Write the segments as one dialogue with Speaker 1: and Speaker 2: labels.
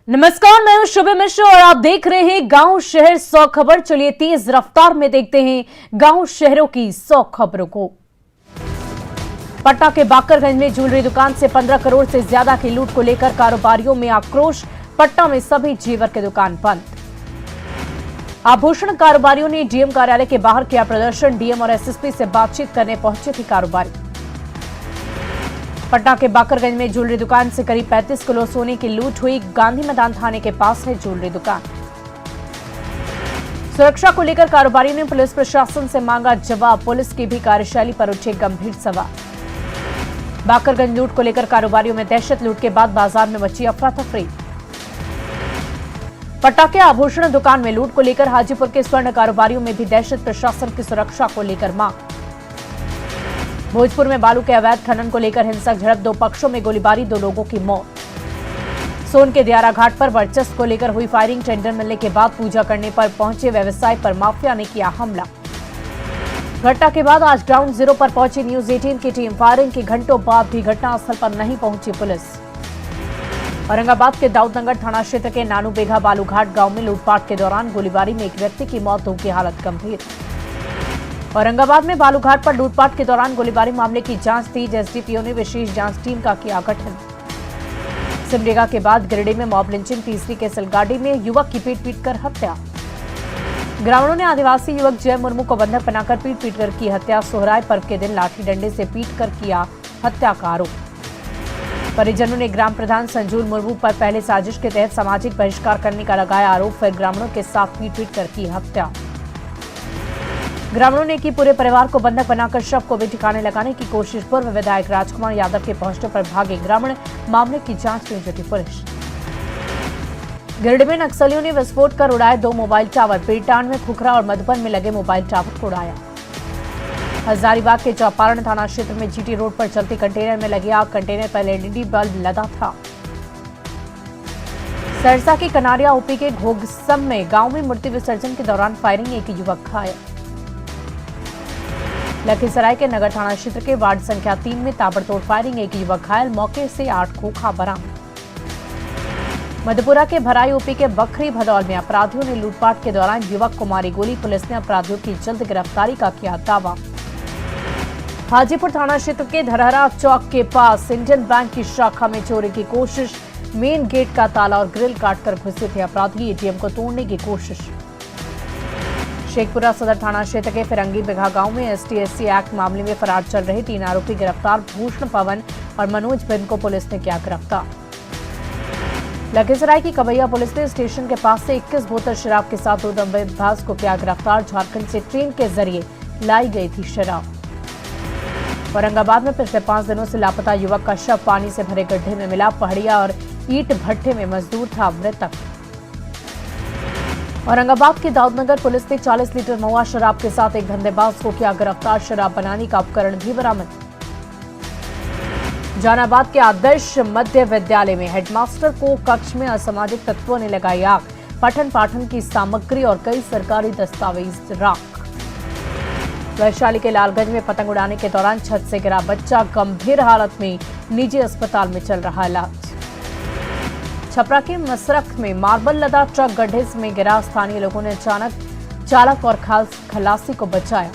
Speaker 1: नमस्कार, मैं हूं शुभ मिश्र और आप देख रहे हैं गांव शहर 100 खबर। चलिए तेज रफ्तार में देखते हैं गांव शहरों की 100 खबरों को। पटना के बाकरगंज में ज्वेलरी दुकान से 15 करोड़ से ज्यादा की लूट को लेकर कारोबारियों में आक्रोश। पटना में सभी जेवर की दुकान बंद। आभूषण कारोबारियों ने डीएम कार्यालय के बाहर किया प्रदर्शन। डीएम और एसएसपी से बातचीत करने पहुंचे थे कारोबारी। पटना के बाकरगंज में ज्वेलरी दुकान से करीब 35 किलो सोने की लूट हुई। गांधी मैदान थाने के पास है ज्वेलरी दुकान। सुरक्षा को लेकर कारोबारियों ने पुलिस प्रशासन से मांगा जवाब। पुलिस की भी कार्यशैली पर उठे गंभीर सवाल। बाकरगंज लूट को लेकर कारोबारियों में दहशत। लूट के बाद बाजार में मची अफरा तफरी। पटना के आभूषण दुकान में लूट को लेकर हाजीपुर के स्वर्ण कारोबारियों में भी दहशत। प्रशासन की सुरक्षा को लेकर मांग। भोजपुर में बालू के अवैध खनन को लेकर हिंसक झड़प। दो पक्षों में गोलीबारी, 2 लोगों की मौत। सोन के दियारा घाट पर वर्चस्व को लेकर हुई फायरिंग। टेंडर मिलने के बाद पूजा करने पर पहुंचे व्यवसायी पर माफिया ने किया हमला। घटना के बाद आज ग्राउंड जीरो पर पहुंची न्यूज 18 की टीम। फायरिंग के घंटों बाद भी घटनास्थल पर नहीं पहुंची पुलिस। औरंगाबाद के दाऊदनगर थाना क्षेत्र के नानू बेघा बालूघाट गांव में लूटपाट के दौरान गोलीबारी में एक व्यक्ति की मौत, 2 की हालत गंभीर। औरंगाबाद में बालूघाट पर लूटपाट के दौरान गोलीबारी मामले की जांच तेज। एसडीपीओ ने विशेष जांच टीम का किया गठन। सिमडेगा के बाद गिरिडीह में मॉब लिंचिंग। तीसरी के सिलगाड़ी में युवक की पीट कर हत्या। ग्रामीणों ने आदिवासी युवक जय मुर्मू को बंधक बनाकर पीट कर की हत्या। सोहराय पर्व के दिन लाठी डंडे से पीट कर किया हत्या का आरोप। परिजनों ने ग्राम प्रधान संजूल मुर्मू पर पहले साजिश के तहत सामाजिक बहिष्कार करने का लगाया आरोप। फिर ग्रामीणों के साथ पीट कर की हत्या। ग्रामीणों ने की पूरे परिवार को बंधक बनाकर शव को भी ठिकाने लगाने की कोशिश। पूर्व विधायक राजकुमार यादव के पहुंचने पर भागे ग्रामीण। मामले की जांच में जुटी पुलिस। गिरिडीह में नक्सलियों ने विस्फोट कर उड़ाए 2 मोबाइल टावर। पेटान में खुखरा और मधुबन में लगे मोबाइल टावर को उड़ाया। हजारीबाग के चौपारण थाना क्षेत्र में जीटी रोड पर चलती कंटेनर में लगी आग। कंटेनर पर एलईडी बल्ब लदा था। सरसा की कनारिया ओपी के घोगसम में गांव में मूर्ति विसर्जन के दौरान फायरिंग, एक युवक घायल। लखीसराय के नगर थाना क्षेत्र के वार्ड संख्या 3 में ताबड़तोड़ फायरिंग, एक युवक घायल। मौके से 8 खोखा बरामद। मधेपुरा के भराई ओपी के बखरी भदौल में अपराधियों ने लूटपाट के दौरान युवक को मारी गोली। पुलिस ने अपराधियों की जल्द गिरफ्तारी का किया दावा। हाजीपुर थाना क्षेत्र के धरहरा चौक के पास इंडियन बैंक की शाखा में चोरी की कोशिश। मेन गेट का ताला और ग्रिल काटकर घुसे थे अपराधी। एटीएम को तोड़ने की कोशिश। शेखपुरा सदर थाना क्षेत्र के फिरंगी बिघा गांव में एसटी/एससी एक्ट मामले में फरार चल रहे 3 आरोपी गिरफ्तार। भूषण पवन और मनोज बिन को पुलिस ने किया गिरफ्तार। लखीसराय की कबैया पुलिस ने स्टेशन के पास से 21 बोतल शराब के साथ 2 दंगेबाज को किया गिरफ्तार। झारखंड से ट्रेन के जरिए लाई गई थी शराब। औरंगाबाद में पिछले 5 दिनों से लापता युवक का शव पानी से भरे गड्ढे में मिला। पहाड़िया और ईंट भट्ठे में मजदूर था मृतक। औरंगाबाद की दाऊदनगर पुलिस ने 40 लीटर महुआ शराब के साथ एक धंधेबाज को किया गिरफ्तार। शराब बनाने का उपकरण भी बरामद। जहानाबाद के आदर्श मध्य विद्यालय में हेडमास्टर को कक्ष में असामाजिक तत्वों ने लगाई आग। पठन पाठन की सामग्री और कई सरकारी दस्तावेज राख। वैशाली के लालगंज में पतंग उड़ाने के दौरान छत से गिरा बच्चा, गंभीर हालत में निजी अस्पताल में चल रहा इलाज। छपरा के मसरख में मार्बल लदा ट्रक गड्ढे में गिरा। स्थानीय लोगों ने अचानक चालक और खलासी को बचाया।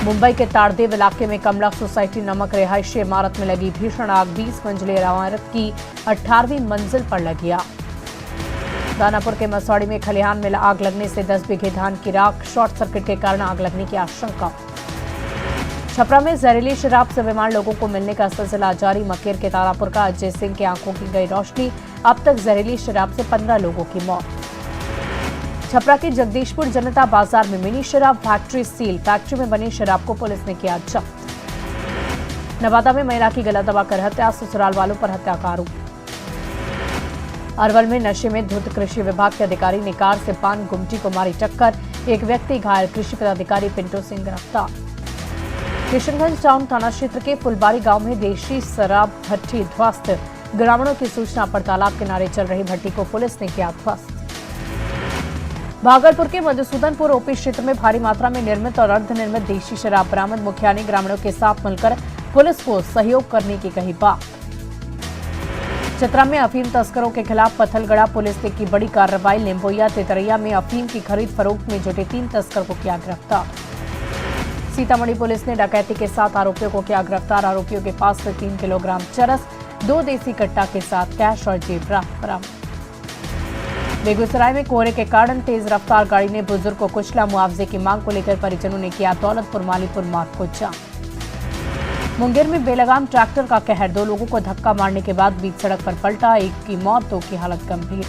Speaker 1: मुंबई के ताड़देव इलाके में कमला सोसाइटी नामक रिहायशी इमारत में लगी भीषण आग। 20 मंजिली इमारत की 18वीं मंजिल पर लगी आग। दानापुर के मसौड़ी में खलिहान में आग लगने से 10 बीघे धान की राख। शॉर्ट सर्किट के कारण आग लगने की आशंका। छपरा में जहरीली शराब से बीमार लोगों को मिलने का सिलसिला जारी। मकेर के तारापुर का अजय सिंह की आंखों की गई रोशनी। अब तक जहरीली शराब से 15 लोगों की मौत। छपरा के जगदीशपुर जनता बाजार में मिनी शराब फैक्ट्री सील। फैक्ट्री में बनी शराब को पुलिस ने किया जब्त। नवादा में महिला की गला दबाकर हत्या। ससुराल वालों पर हत्या का आरोप। अरवल में नशे में धुत कृषि विभाग के अधिकारी ने कार से पान गुमटी को मारी टक्कर। एक व्यक्ति घायल। कृषि पदाधिकारी पिंटू सिंह गिरफ्तार। किशनगंज टाउन थाना क्षेत्र के फुलबारी गांव में देशी शराब भट्टी ध्वस्त। ग्रामीणों की सूचना पर तालाब किनारे चल रही भट्टी को पुलिस ने किया ध्वस्त। भागलपुर के मधुसूदनपुर ओपी क्षेत्र में भारी मात्रा में निर्मित और अर्धनिर्मित देशी शराब बरामद। मुखिया ने ग्रामीणों के साथ मिलकर पुलिस को सहयोग करने की कही बात। चतरा में अफीम तस्करों के खिलाफ पत्थलगड़ा पुलिस ने की बड़ी कार्रवाई। लिम्बोया तेतरिया में अफीम की खरीद फरोख्त में जुटे 3 तस्कर को किया गिरफ्तार। सीतामढ़ी पुलिस ने डकैती के 7 आरोपियों को किया गिरफ्तार। आरोपियों के पास से 3 किलोग्राम चरस, 2 देसी कट्टा के साथ कैश और जेवरात बरामद। बेगूसराय में कोहरे के कारण तेज रफ्तार गाड़ी ने बुजुर्ग को कुचला। मुआवजे की मांग को लेकर परिजनों ने किया दौलतपुर मालीपुर मार्ग को जाम। मुंगेर में बेलगाम ट्रैक्टर का कहर, 2 लोगों को धक्का मारने के बाद बीच सड़क पर पलटा। 1 की मौत, 2 की हालत गंभीर।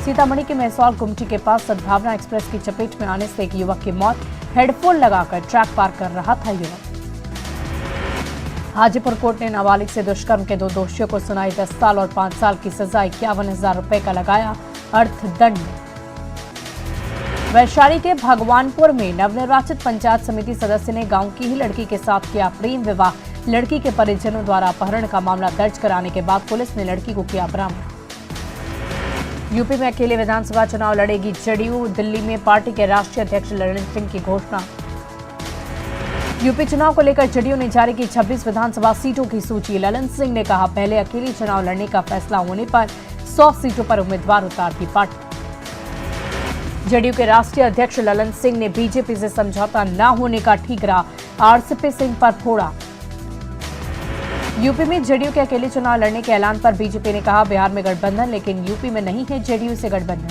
Speaker 1: सीतामढ़ी के मेहसौल गुमटी के पास सद्भावना एक्सप्रेस की चपेट में आने से एक युवक की मौत। हेडफोन लगाकर ट्रैक पार कर रहा था युवक। हाजीपुर कोर्ट ने नाबालिग से दुष्कर्म के 2 दोषियों को सुनाई 10 साल और 5 साल की सजा। 51,000 रुपए का लगाया अर्थदंड। वैशाली के भगवानपुर में नवनिर्वाचित पंचायत समिति सदस्य ने गांव की ही लड़की के साथ किया प्रेम विवाह। लड़की के परिजनों द्वारा अपहरण का मामला दर्ज कराने के बाद पुलिस ने लड़की को किया बरामद। यूपी में अकेले विधानसभा चुनाव लड़ेगी जदयू। दिल्ली में पार्टी के राष्ट्रीय अध्यक्ष ललन सिंह की घोषणा। यूपी चुनाव को लेकर जदयू ने जारी की 26 विधानसभा सीटों की सूची। ललन सिंह ने कहा, पहले अकेले चुनाव लड़ने का फैसला होने पर 100 सीटों पर उम्मीदवार उतारती पार्टी। जदयू के राष्ट्रीय अध्यक्ष ललन सिंह ने बीजेपी से समझौता न होने का ठीकरा आरसीपी सिंह पर फोड़ा। यूपी में जदयू के अकेले चुनाव लड़ने के ऐलान पर बीजेपी ने कहा, बिहार में गठबंधन लेकिन यूपी में नहीं है जदयू से गठबंधन।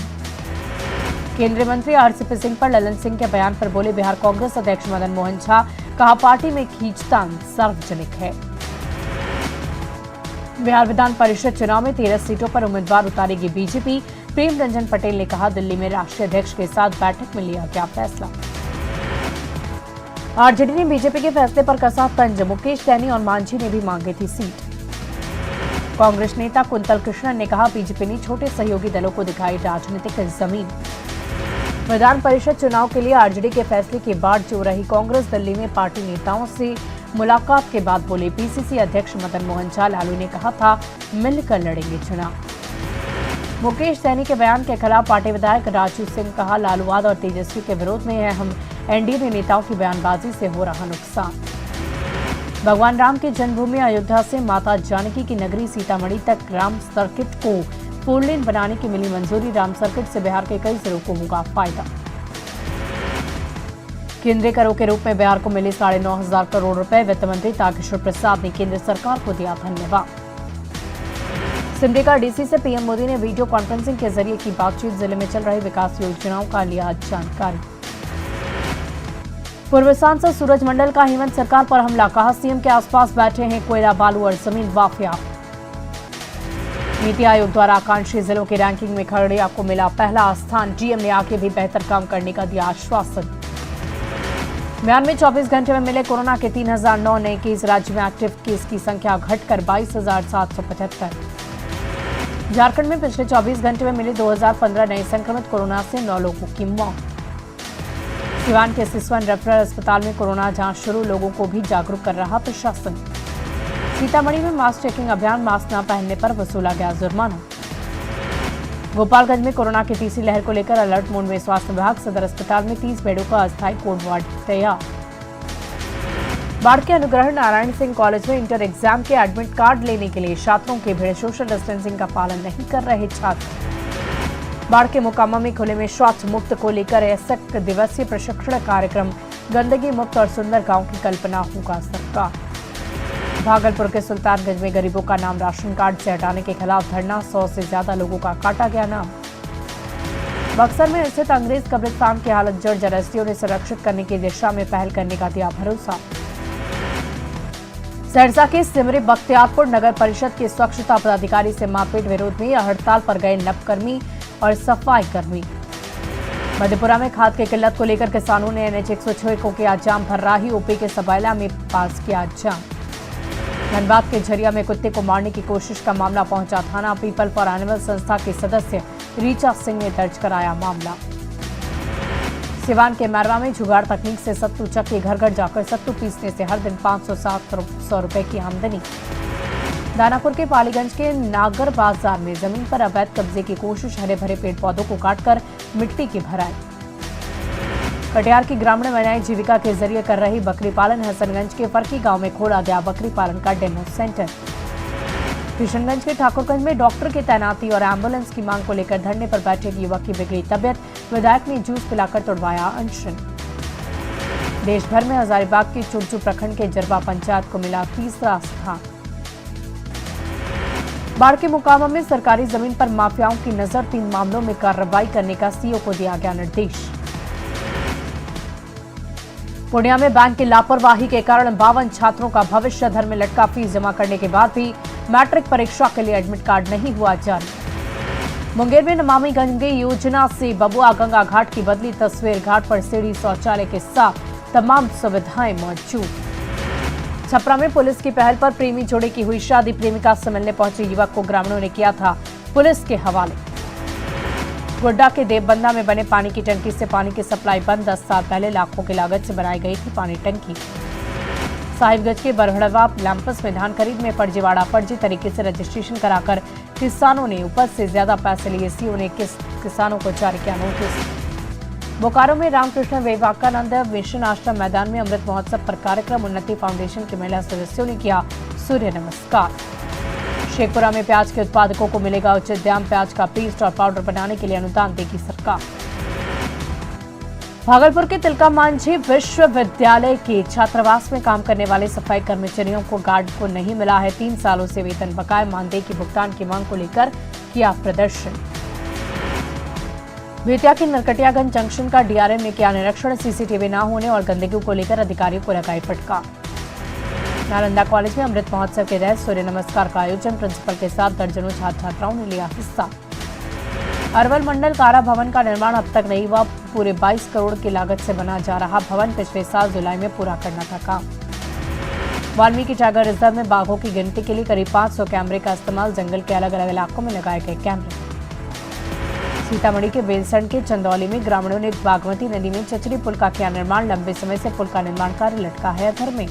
Speaker 1: केंद्रीय मंत्री आरसीपी सिंह पर ललन सिंह के बयान पर बोले बिहार कांग्रेस अध्यक्ष मदन मोहन झा, कहा पार्टी में खींचतान सार्वजनिक है। बिहार विधान परिषद चुनाव में 13 सीटों पर उम्मीदवार उतारेगी बीजेपी। प्रेम रंजन पटेल ने कहा, दिल्ली में राष्ट्रीय अध्यक्ष के साथ बैठक में लिया गया फैसला। आरजेडी ने बीजेपी के फैसले पर कसा तंज। मुकेश सैनी और मांझी ने भी मांगी थी सीट। कांग्रेस नेता कुंतल कृष्णन ने कहा, बीजेपी ने छोटे सहयोगी दलों को दिखाई राजनीतिक जमीन। विधान परिषद चुनाव के लिए आरजेडी के फैसले की बाढ़ जो रही कांग्रेस। दिल्ली में पार्टी नेताओं से मुलाकात के बाद बोले पीसीसी अध्यक्ष मदन मोहन झा, लालू ने कहा था मिलकर लड़ेंगे चुनाव। मुकेश सैनी के बयान के खिलाफ पार्टी विधायक राजू सिंह, कहा लालूवाद और तेजस्वी के विरोध में है हम। एनडीए नेताओं की बयानबाजी से हो रहा नुकसान। भगवान राम की जन्मभूमि अयोध्या से माता जानकी की नगरी सीतामढ़ी तक राम सर्किट को 4 लेन बनाने की मिली मंजूरी। राम सर्किट से बिहार के कई जिलों को होगा फायदा। केंद्रीय करों के रूप में बिहार को मिले 9,500 करोड़ रुपए। वित्त मंत्री तारकिशोर प्रसाद ने केंद्र सरकार को दिया धन्यवाद। सिमडेगा डीसी से पीएम मोदी ने वीडियो कॉन्फ्रेंसिंग के जरिए की बातचीत। जिले में चल रही विकास योजनाओं का लिया जानकारी। पूर्व सांसद सूरज मंडल का हेमंत सरकार पर हमला, कहा सीएम के आसपास बैठे हैं कोयला बालू और जमीन माफिया। नीति आयोग द्वारा आकांक्षी जिलों की रैंकिंग में खगड़िया को मिला पहला स्थान। डीएम ने आगे भी बेहतर काम करने का दिया आश्वासन। बिहार में 24 घंटे में मिले कोरोना के 3,009 नए केस। राज्य में एक्टिव केस की संख्या घटकर 22,775। झारखंड में पिछले 24 घंटे में मिले 2,015 नए संक्रमित। कोरोना से 9 लोगों की मौत। सिवान के सिसवन रेफरल अस्पताल में कोरोना जांच शुरू, लोगों को भी जागरूक कर रहा प्रशासन। सीतामढ़ी में मास्क चेकिंग अभियान, मास्क न पहनने पर वसूला गया जुर्माना। गोपालगंज में कोरोना की तीसरी लहर को लेकर अलर्ट मोड में स्वास्थ्य विभाग। सदर अस्पताल में 30 बेडों का अस्थायी कोविड वार्ड तैयार। बाढ़ के अनुग्रह नारायण सिंह कॉलेज में इंटर एग्जाम के एडमिट कार्ड लेने के लिए छात्रों की भीड़। सोशल डिस्टेंसिंग का पालन नहीं कर रहे छात्र। बाढ़ के मोकामा में खुले में शौच मुक्त को लेकर 61 दिवसीय प्रशिक्षण कार्यक्रम। गंदगी मुक्त और सुंदर गांव की कल्पना होगा सरकार। भागलपुर के सुल्तानगंज में गरीबों का नाम राशन कार्ड से हटाने के खिलाफ धरना। 100 से ज्यादा लोगों का काटा गया नाम। बक्सर में स्थित अंग्रेज कब्रिस्तान की हालत जर्जर। एसडीओ ने संरक्षित करने की दिशा में पहल करने का दिया भरोसा। सहरसा के सिमरी बख्तियारपुर नगर परिषद के स्वच्छता पदाधिकारी से मारपीट। विरोध में हड़ताल पर गए नपकर्मी और सफाई कर्मी। मधेपुरा में खाद की किल्लत को लेकर किसानों ने NH 106 को किया जाम। भर्राही ओपी के सबैला में पास किया जाम। धनबाद के झरिया में कुत्ते को मारने की कोशिश का मामला पहुंचा थाना। पीपल फॉर एनिमल संस्था के सदस्य रीचा सिंह ने दर्ज कराया मामला। सिवान के मैरवा में जुगाड़ तकनीक से सत्तू चक्की घर घर जाकर सत्तू पीसने से हर दिन 500-700 रुपए की आमदनी। दानापुर के पालीगंज के नागर बाजार में जमीन पर अवैध कब्जे की कोशिश। हरे भरे पेड़ पौधों को काटकर मिट्टी की भराई। कटिहार की ग्रामीण महिलाएं जीविका के जरिए कर रही बकरी पालन। हसनगंज के फरकी गांव में खोला गया बकरी पालन का डेमो सेंटर। किशनगंज के ठाकुरगंज में डॉक्टर की तैनाती और एम्बुलेंस की मांग को लेकर धरने पर बैठे एक युवक की बिगड़ी तबियत, विधायक ने जूस पिलाकर तोड़वाया अनशन। देश भर में हजारीबाग के चुरचू प्रखंड के जरबा पंचायत को मिला तीसरा स्थान। बाढ़ के मुकाबले में सरकारी जमीन पर माफियाओं की नजर, 3 मामलों में कार्रवाई करने का सीओ को दिया गया निर्देश। पूर्णिया में बैंक की लापरवाही के कारण 52 छात्रों का भविष्य धर में लटका, फीस जमा करने के बाद भी मैट्रिक परीक्षा के लिए एडमिट कार्ड नहीं हुआ जारी। मुंगेर में नमामि गंगे योजना से बबुआ गंगा घाट की बदली तस्वीर, घाट पर सीढ़ी, शौचालय के साथ तमाम सुविधाएं मौजूद। छपरा में पुलिस की पहल पर प्रेमी जोड़े की हुई शादी, प्रेमिका से मिलने पहुंचे युवक को ग्रामीणों ने किया था पुलिस के हवाले। गोड्डा के देवबंदा में बने पानी की टंकी से पानी की सप्लाई बंद, 10 साल पहले लाखों की लागत से बनाई गई थी पानी टंकी। साहिबगंज के बरहड़वा कैंपस में धान खरीद में फर्जीवाड़ा, फर्जी तरीके से रजिस्ट्रेशन कराकर किसानों ने उपज से ज्यादा पैसे लिए, सीओ ने किसानों को जारी किया नोटिस। बोकारो में रामकृष्ण विवेकानंद मिशन आश्रम मैदान में अमृत महोत्सव पर कार्यक्रम, उन्नति फाउंडेशन के महिला सदस्यों ने किया सूर्य नमस्कार। शेखपुरा में प्याज के उत्पादकों को मिलेगा उचित दाम, प्याज का पेस्ट और पाउडर बनाने के लिए अनुदान देगी सरकार। भागलपुर के तिलका मांझी विश्वविद्यालय के छात्रावास में काम करने वाले सफाई कर्मचारियों को गार्ड को नहीं मिला है 3 सालों से वेतन, बकाया मानदेय के भुगतान की मांग को लेकर किया प्रदर्शन। बेतिया के नरकटियागंज जंक्शन का डीआरएम ने किया निरीक्षण, सीसीटीवी न होने और गंदगी को लेकर अधिकारियों को लगाई फटकार। नालंदा कॉलेज में अमृत महोत्सव के तहत सूर्य नमस्कार का आयोजन, प्रिंसिपल के साथ दर्जनों छात्र छात्राओं ने लिया हिस्सा। अरवल मंडल कारा भवन का निर्माण अब तक नहीं हुआ, पूरे 22 करोड़ की लागत से बना जा रहा भवन पिछले साल जुलाई में पूरा करना था काम। वाल्मीकि टाइगर रिजर्व में बाघों की गिनती के लिए करीब 500 कैमरे का इस्तेमाल, जंगल के अलग अलग इलाकों में लगाए गए कैमरे। सीतामढ़ी के बेलसंड के चंदौली में ग्रामीणों ने बागमती नदी में चचरी पुल का किया निर्माण, लंबे समय से पुल का निर्माण कार्य लटका है अधर में।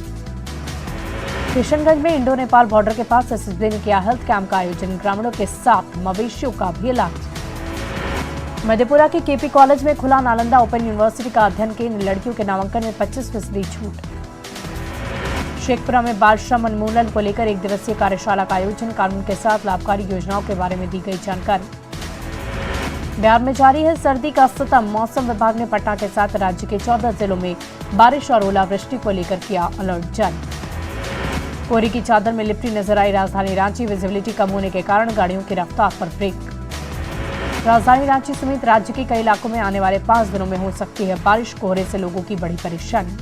Speaker 1: किशनगंज में इंडो नेपाल बॉर्डर के पास एसएसबी ने किया हेल्थ कैंप का आयोजन, ग्रामीणों के साथ मवेशियों का भी इलाज। मधेपुरा के केपी कॉलेज में खुला नालंदा ओपन यूनिवर्सिटी का अध्ययन केंद्र, लड़कियों के नामांकन में 25% छूट। शेखपुरा में बाल श्रम उन्मूलन को लेकर 1 दिवसीय कार्यशाला का आयोजन, कानून के साथ लाभकारी योजनाओं के बारे में दी गई जानकारी। बिहार में जारी है सर्दी का सितम, मौसम विभाग ने पटना के साथ राज्य के 14 जिलों में बारिश और ओलावृष्टि को लेकर किया अलर्ट जारी। कोहरे की चादर में लिपटी नजर आई राजधानी रांची, विजिबिलिटी कम होने के कारण गाड़ियों की रफ्तार पर ब्रेक। राजधानी रांची समेत राज्य के कई इलाकों में आने वाले 5 दिनों में हो सकती है बारिश, कोहरे से लोगों की बड़ी परेशानी।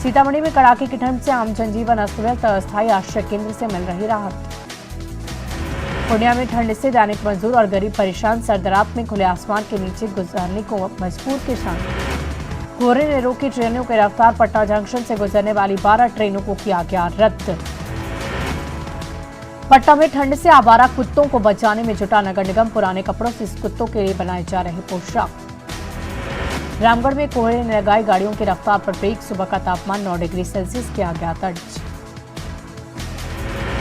Speaker 1: सीतामढ़ी में कड़ाके की ठंड से आम जनजीवन अस्त व्यस्त, अस्थायी आश्रय केंद्र से मिल रही राहत। पूर्णिया में ठंड से दैनिक मजदूर और गरीब परेशान, सर्द में खुले आसमान के नीचे गुजारने को मजबूर किसान। कोहरे ने रोकी ट्रेनों की रफ्तार, पटना जंक्शन से गुजरने वाली 12 ट्रेनों को किया गया रद्द। पटना में ठंड से आवारा कुत्तों को बचाने में जुटा नगर निगम, पुराने कपड़ों से इस कुत्तों के लिए बनाए जा रहे पोशाक। रामगढ़ में कोहरे ने लगाई गाड़ियों की रफ्तार पर ब्रेक, सुबह का तापमान 9 डिग्री सेल्सियस किया गया दर्ज।